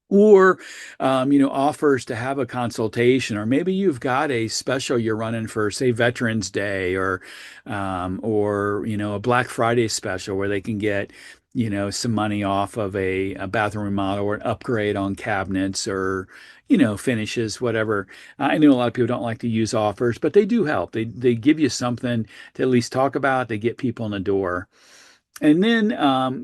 or offers to have a consultation, or maybe you've got a special you're running for, say, Veterans Day, or a Black Friday special where they can get some money off of a bathroom remodel or an upgrade on cabinets, or finishes, whatever. I know a lot of people don't like to use offers, but they do help. They give you something to at least talk about. They get people in the door. And then,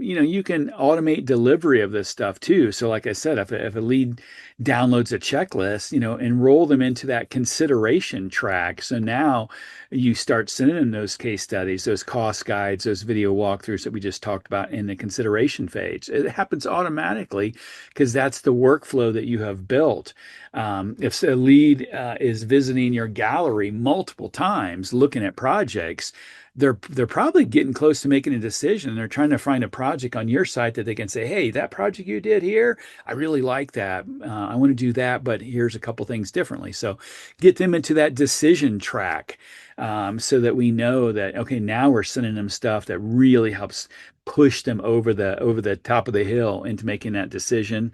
you can automate delivery of this stuff too. So, like I said, if a lead downloads a checklist, enroll them into that consideration track. So now you start sending them those case studies, those cost guides, those video walkthroughs that we just talked about in the consideration phase. It happens automatically because that's the workflow that you have built. If a lead is visiting your gallery multiple times looking at projects, they're probably getting close to making a decision. They're trying to find a project on your site that they can say, hey, that project you did here, I really like that. I want to do that, but here's a couple things differently. So get them into that decision track, so that we know that, okay, now we're sending them stuff that really helps push them over the top of the hill into making that decision.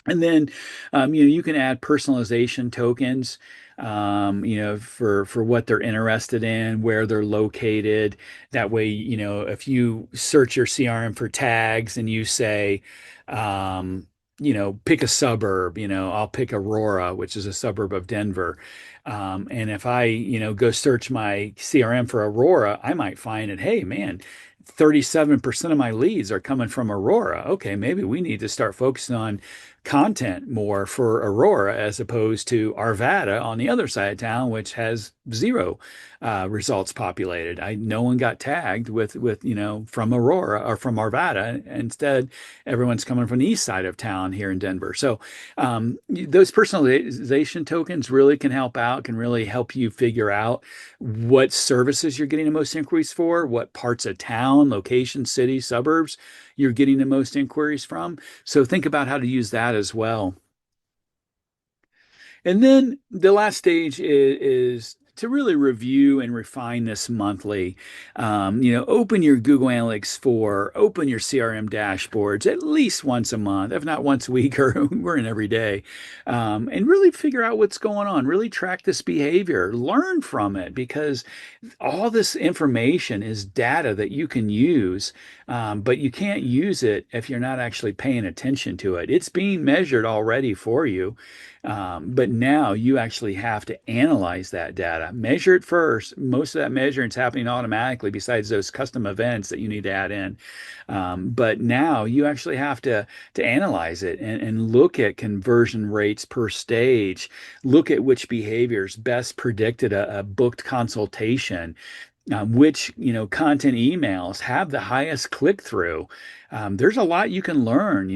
And then, you can add personalization tokens, for what they're interested in, where they're located. That way, if you search your CRM for tags and you say, pick a suburb, I'll pick Aurora, which is a suburb of Denver. And if I, go search my CRM for Aurora, I might find it, hey, man, 37% of my leads are coming from Aurora. Okay, maybe we need to start focusing on content more for Aurora as opposed to Arvada on the other side of town, which has zero results populated. No one got tagged with from Aurora or from Arvada. Instead, everyone's coming from the east side of town here in Denver. So those personalization tokens really can help out, can really help you figure out what services you're getting the most inquiries for, what parts of town, location, city, suburbs you're getting the most inquiries from. So think about how to use that as well. And then the last stage is to really review and refine this monthly. Open your Google Analytics 4, open your CRM dashboards at least once a month, if not once a week, or we're in every day, and really figure out what's going on. Really track this behavior, learn from it, because all this information is data that you can use, but you can't use it if you're not actually paying attention to it. It's being measured already for you. But now you actually have to analyze that data, measure it first. Most of that measuring is happening automatically, besides those custom events that you need to add in. But now you actually have to analyze it and look at conversion rates per stage, look at which behaviors best predicted a booked consultation, which content emails have the highest click through. There's a lot you can learn.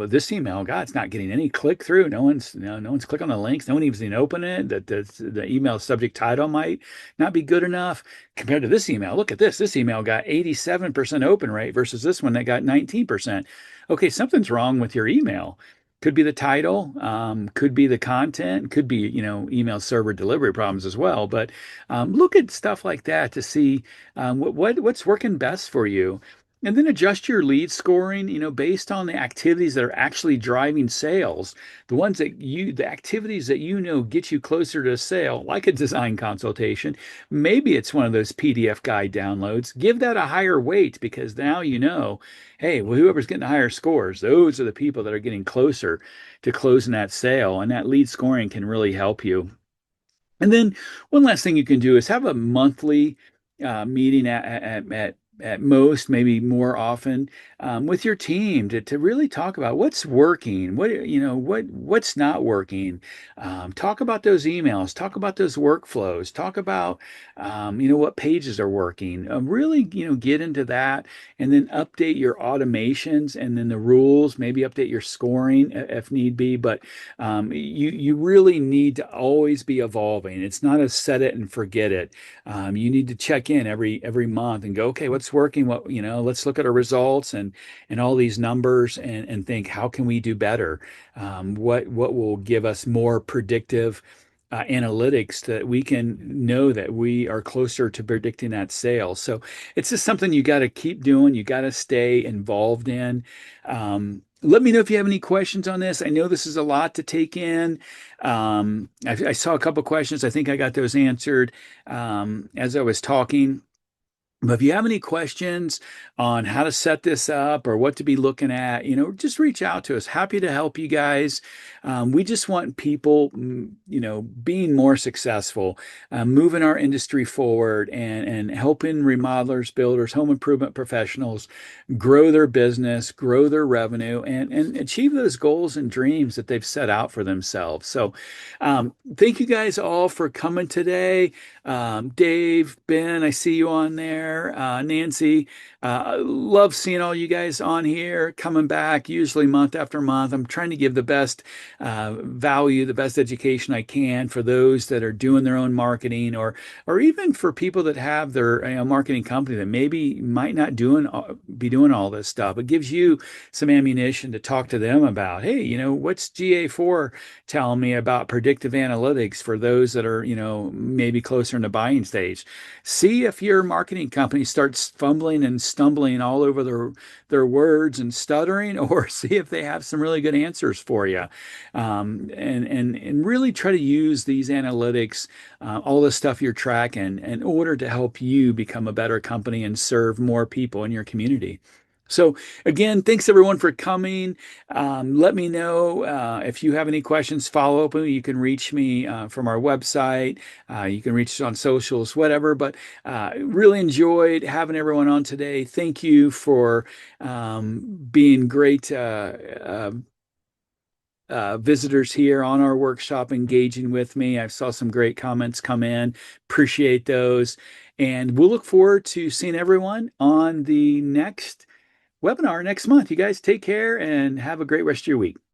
This email, God, it's not getting any click through. No one's clicking on the links. No one even open it. That the email subject title might not be good enough compared to this email. Look at this. This email got 87% open rate versus this one that got 19%. Okay, something's wrong with your email. Could be the title, could be the content, could be email server delivery problems as well. But look at stuff like that to see what's working best for you. And then adjust your lead scoring, based on the activities that are actually driving sales. The activities that get you closer to a sale, like a design consultation. Maybe it's one of those PDF guide downloads. Give that a higher weight, because now hey, well, whoever's getting the higher scores, those are the people that are getting closer to closing that sale. And that lead scoring can really help you. And then one last thing you can do is have a monthly meeting at most, maybe more often, with your team to really talk about what's working, what's not working. Talk about those emails, talk about those workflows, talk about what pages are working. Really, get into that, and then update your automations and then the rules. Maybe update your scoring if need be. But you really need to always be evolving. It's not a set it and forget it. You need to check in every month and go, okay, what's working? Let's look at our results and all these numbers, and think, how can we do better? What will give us more predictive analytics that we can know that we are closer to predicting that sale. So it's just something you got to keep doing. You got to stay involved in. let me know if you have any questions on this. I know this is a lot to take in. I saw a couple questions. I think I got those answered as I was talking. But if you have any questions on how to set this up or what to be looking at, just reach out to us. Happy to help you guys. We just want people, being more successful, moving our industry forward and helping remodelers, builders, home improvement professionals grow their business, grow their revenue, and achieve those goals and dreams that they've set out for themselves. So, thank you guys all for coming today. Dave, Ben, I see you on there. Nancy, love seeing all you guys on here, coming back usually month after month. I'm trying to give the best value, the best education I can for those that are doing their own marketing, or even for people that have their marketing company that maybe might not be doing all this stuff. It gives you some ammunition to talk to them about. Hey, what's GA4 telling me about predictive analytics for those that are, maybe closer in the buying stage? See if your marketing company starts fumbling and stumbling all over their words and stuttering, or see if they have some really good answers for you. And really try to use these analytics, all the stuff you're tracking, in order to help you become a better company and serve more people in your community. So again, thanks everyone for coming. Let me know if you have any questions. Follow up with me. You can reach me from our website. You can reach us on socials, whatever. But really enjoyed having everyone on today. Thank you for being great visitors here on our workshop, engaging with me. I saw some great comments come in. Appreciate those. And we'll look forward to seeing everyone on the next webinar next month. You guys take care and have a great rest of your week.